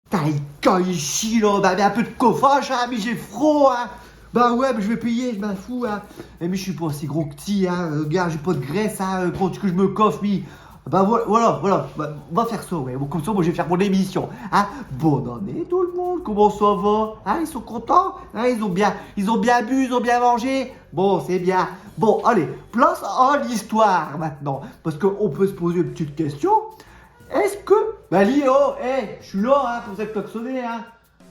Putain, il caille ici, là, bah, mais un peu de coffrage, hein, mais j'ai froid, hein. Bah ouais, mais je vais payer, je m'en fous, hein. Mais je suis pas aussi gros que ti, hein, gars, j'ai pas de graisse, hein, pour que je me coffre, mais... Bah voilà, bah, on va faire ça, ouais, bon, comme ça, moi, je vais faire mon émission, hein. Bonne année, tout le monde, comment ça va? Hein, ils sont contents? Hein, ils ont bien bu, ils ont bien mangé? Bon, c'est bien. Bon, allez, place à l'histoire, maintenant, parce qu'on peut se poser une petite question. Est-ce que... Bah Léo, je suis là, hein, pour ça que klaxonner, hein.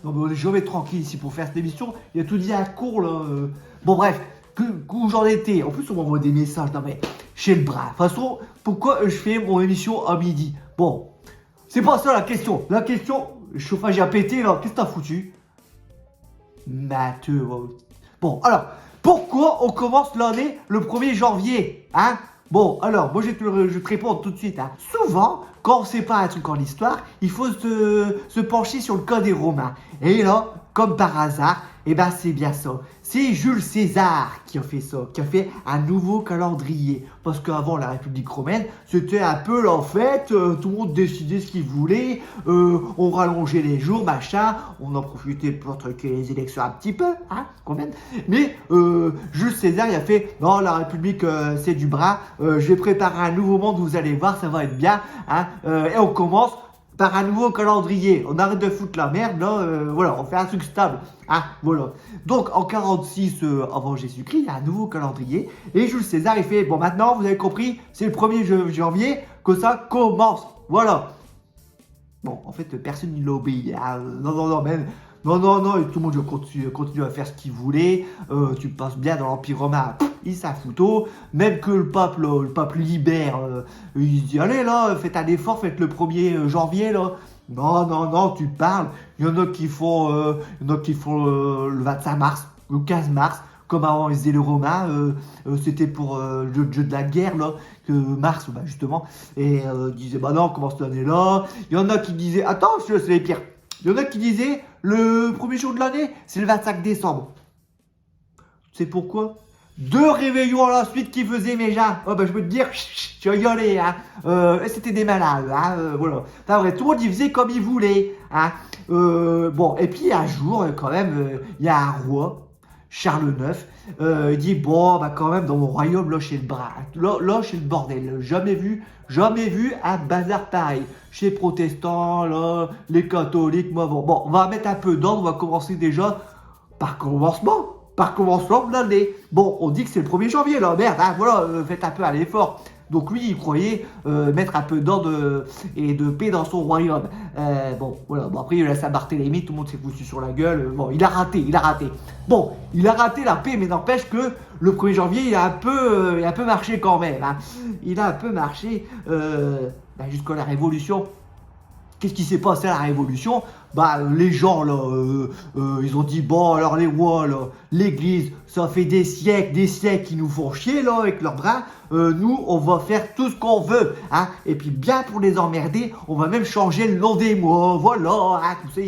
Non mais je vais être tranquille ici pour faire cette émission. Il a tout dit à la cour, là. Bon bref, où j'en étais. En plus on m'envoie des messages, non mais, chez le bras. De toute façon, pourquoi je fais mon émission à midi? Bon, c'est pas ça la question. La question, le chauffage a pété, là. Qu'est-ce que t'as foutu? Matheux. Bon, alors, pourquoi on commence l'année le 1er janvier, hein? Bon, alors, moi je vais te répondre tout de suite, hein. Souvent, quand on ne sait pas un truc en histoire, il faut se pencher sur le code des Romains. Et là, comme par hasard, eh ben c'est bien ça. C'est Jules César qui a fait ça, qui a fait un nouveau calendrier. Parce qu'avant la République romaine, c'était un peu la fête, tout le monde décidait ce qu'il voulait, on rallongeait les jours, machin, on en profitait pour truquer les élections un petit peu, hein, quand même. Mais Jules César, il a fait, non, la République, c'est du bras, je vais préparer un nouveau monde, vous allez voir, ça va être bien, hein, et on commence par un nouveau calendrier. On arrête de foutre la merde, là, voilà, on fait un truc stable. Ah, voilà. Donc, en 46 avant Jésus-Christ, il y a un nouveau calendrier. Et Jules César, il fait, bon, maintenant, vous avez compris, c'est le 1er janvier que ça commence. Voilà. Bon, en fait, personne ne l'a obéi. Ah, non, mais... Non, et tout le monde continue à faire ce qu'il voulait. Tu passes bien dans l'Empire romain, il s'en fout. Même que le pape Libère, il dit, allez là, faites un effort, faites le 1er janvier, là. Non, tu parles. Il y en a qui font, le 25 mars, le 15 mars. Comme avant, ils faisaient le romain, c'était pour le jeu de la guerre, là, que Mars, bah, justement. Et ils disaient, bah non, on commence l'année là. Il y en a qui disaient, attends, c'est les pires. Il y en a qui disaient, le 1er jour de l'année, c'est le 25 décembre. Tu sais pourquoi? 2 réveillons à la suite qui faisaient mes gens. Oh bah je peux te dire, tu rigolais, hein. C'était des malades, hein, voilà. Enfin, vrai, tout le monde il faisait comme il voulait, hein. Bon, et puis un jour, quand même, il y a un roi, Charles IX, il dit, bon, bah quand même, dans mon royaume, là, chez le bras, là, chez le bordel, jamais vu un bazar pareil. Chez les protestants, là, les catholiques, moi, bon, on va mettre un peu d'ordre, on va commencer déjà par commencement de l'année. Bon, on dit que c'est le 1er janvier, là, merde, hein, voilà, faites un peu un effort. Donc lui, il croyait mettre un peu d'ordre et de paix dans son royaume. Bon, voilà, bon après il a laissé Barthélemy, tout le monde s'est foutu sur la gueule. Bon, il a raté. Bon, il a raté la paix, mais n'empêche que le 1er janvier, il a un peu marché quand même, hein. Il a un peu marché jusqu'à la Révolution. Qu'est-ce qui s'est passé à la Révolution? Bah, les gens, là, ils ont dit, bon, alors les rois, là, l'église, ça fait des siècles qu'ils nous font chier, là, avec leurs bras. Nous, on va faire tout ce qu'on veut, hein. Et puis, bien pour les emmerder, on va même changer le nom des mois, voilà, hein. Comme ça,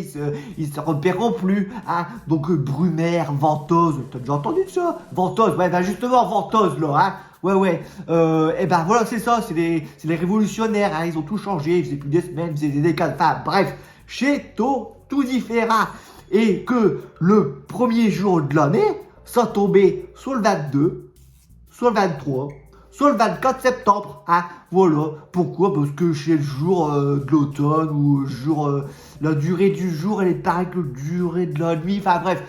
ils se repéreront plus, hein. Donc, Brumaire, Ventose, t'as déjà entendu de ça? Ventose, ouais, ben justement, Ventose, là, hein. Ouais. Et ben voilà, c'est ça, c'est les révolutionnaires, hein, ils ont tout changé, ils faisaient plus des semaines, ils faisaient des décales, enfin bref, chez tout différent. Et que le 1er jour de l'année, ça tombait soit le 22, soit le 23, soit le 24 septembre, hein, voilà. Pourquoi? Parce que chez le jour de l'automne, ou la durée du jour, elle est pareille que la durée de la nuit, enfin bref.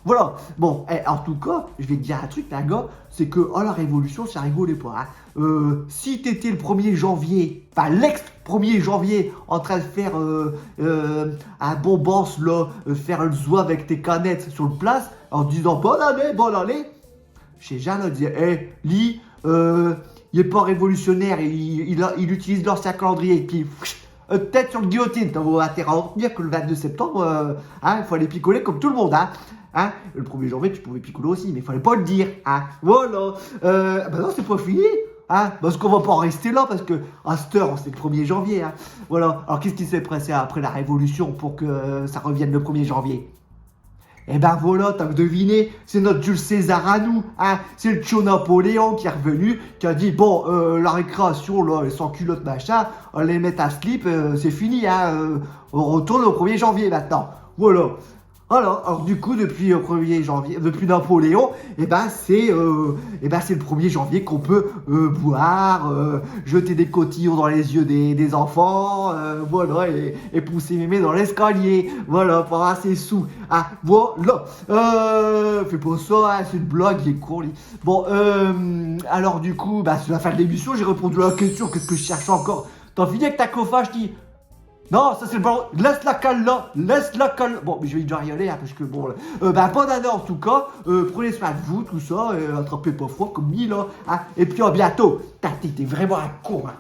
Voilà, bon, en tout cas, je vais te dire un truc, un gars, c'est que, la Révolution, ça rigolait pas, hein. Si t'étais le 1er janvier, enfin l'ex-1er janvier, en train de faire un bombance, là, faire le zouave avec tes canettes sur le place, en disant bonne année, chez Jean, on disait, Lee, il est pas révolutionnaire, il utilise l'ancien calendrier, puis tête sur le guillotine, t'as intérêt à retenir que le 22 septembre, il faut aller picoler comme tout le monde, hein. Hein, le 1er janvier, tu pouvais picoler aussi, mais il fallait pas le dire, hein. Voilà. Bah non, c'est pas fini, hein, parce qu'on va pas en rester là, parce que à cette heure, c'est le 1er janvier, hein. Voilà. Alors, qu'est-ce qui s'est passé après la Révolution pour que ça revienne le 1er janvier? Eh ben voilà, t'as deviné, c'est notre Jules César à nous, hein. C'est le Tio Napoléon qui est revenu, qui a dit, bon, la récréation, là, sans culotte, machin, on les met à slip, c'est fini, hein. On retourne au 1er janvier maintenant. Voilà. Alors du coup, depuis 1er janvier, depuis Napoléon, c'est le 1er janvier qu'on peut boire, jeter des cotillons dans les yeux des enfants, voilà, et pousser mémé dans l'escalier, voilà, pour avoir ses sous. Ah, voilà. Fais pas ça, hein, c'est une blague, il est con, lui. Bon, alors du coup, c'est la fin de l'émission, j'ai répondu à la question, qu'est-ce que je cherche encore? T'as fini avec ta coffage, je dis. Non, ça c'est le ballon. Laisse la cale là. Laisse la cale. Bon, mais je vais déjà y aller, hein, parce que bon. Bonne année en tout cas. Prenez soin de vous, tout ça. Attrapez pas froid comme ni là. Hein, et puis à bientôt. T'es vraiment un con. Hein.